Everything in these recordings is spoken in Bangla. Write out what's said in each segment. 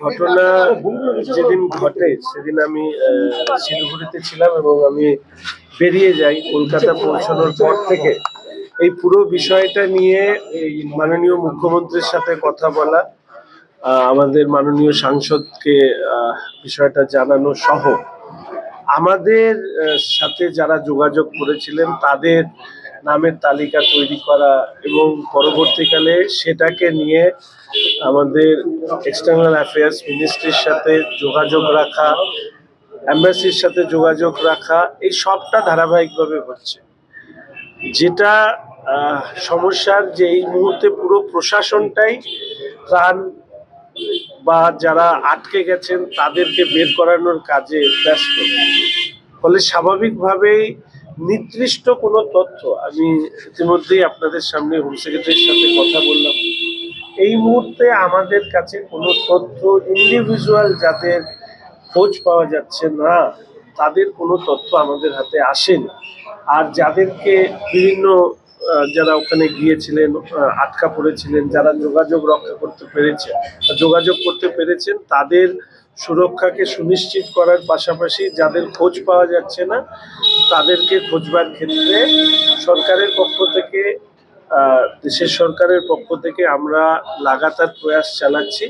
ঘটনা যেদিন ঘটে সেদিন আমি শিলিগুড়িতে ছিলাম এবং আমি বেরিয়ে যাই। কলকাতা পৌঁছানোর পর থেকে এই পুরো বিষয়টা নিয়ে মাননীয় মুখ্যমন্ত্রীর সাথে কথা বলা, আমাদের মাননীয় সাংসদকে বিষয়টা জানানো সহ আমাদের সাথে যারা যোগাযোগ করেছিলেন তাদের নামের তালিকা তৈরি করা এবং পরবর্তীকালে সেটাকে নিয়ে আমাদের এক্সটার্নাল অ্যাফেয়ার্স মিনিস্ট্রির সাথে যোগাযোগ রাখা, এম্বাসির সাথে যোগাযোগ রাখা, এই সবটা ধারাবাহিকভাবে হচ্ছে। যেটা সমস্যার যে এই মুহূর্তে পুরো প্রশাসনটাই ত্রাণ বা যারা আটকে গেছেন তাদেরকে বের করানোর কাজে ব্যস্ত। ফলে স্বাভাবিকভাবেই নির্দিষ্ট কোনো তথ্য, আমি ইতিমধ্যেই আপনাদের সামনে হোম সেক্রেটারির সাথে কথা বললাম, এই মুহূর্তে আমাদের কাছে কোনো তথ্য ইন্ডিভিজুয়াল যাদের খোঁজ পাওয়া যাচ্ছে না তাদের কোনো তথ্য আমাদের হাতে আসেনি। আর যাদেরকে বিভিন্ন যারা ওখানে গিয়েছিলেন, আটকা পড়েছিলেন, যারা যোগাযোগ রক্ষা করতে পেরেছেন, যোগাযোগ করতে পেরেছেন, তাদের সুরক্ষাকে সুনিশ্চিত করার পাশাপাশি যাদের খোঁজ পাওয়া যাচ্ছে না তাদেরকে খোঁজবার ক্ষেত্রে সরকারের পক্ষ থেকে, দেশের সরকারের পক্ষ থেকে আমরা লাগাতার প্রয়াস চালাচ্ছি।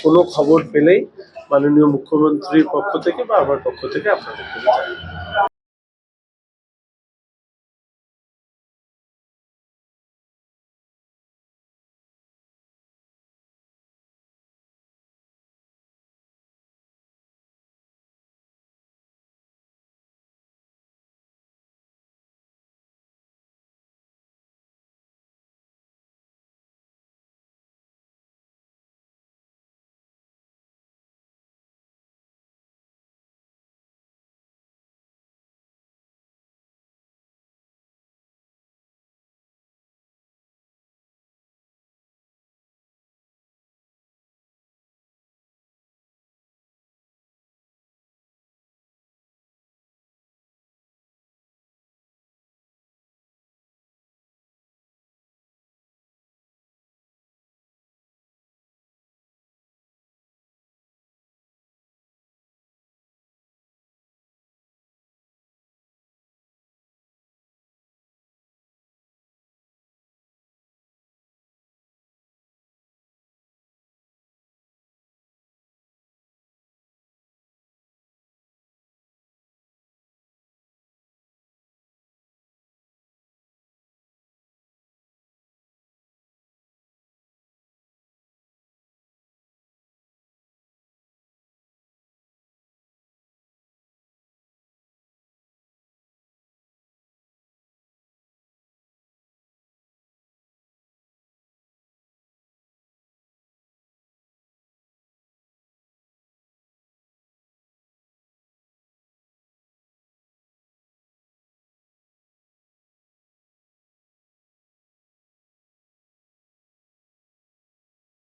কোনো খবর পেলেই মাননীয় মুখ্যমন্ত্রীর পক্ষ থেকে বা আমার পক্ষ থেকে আপনাদের জানাবো।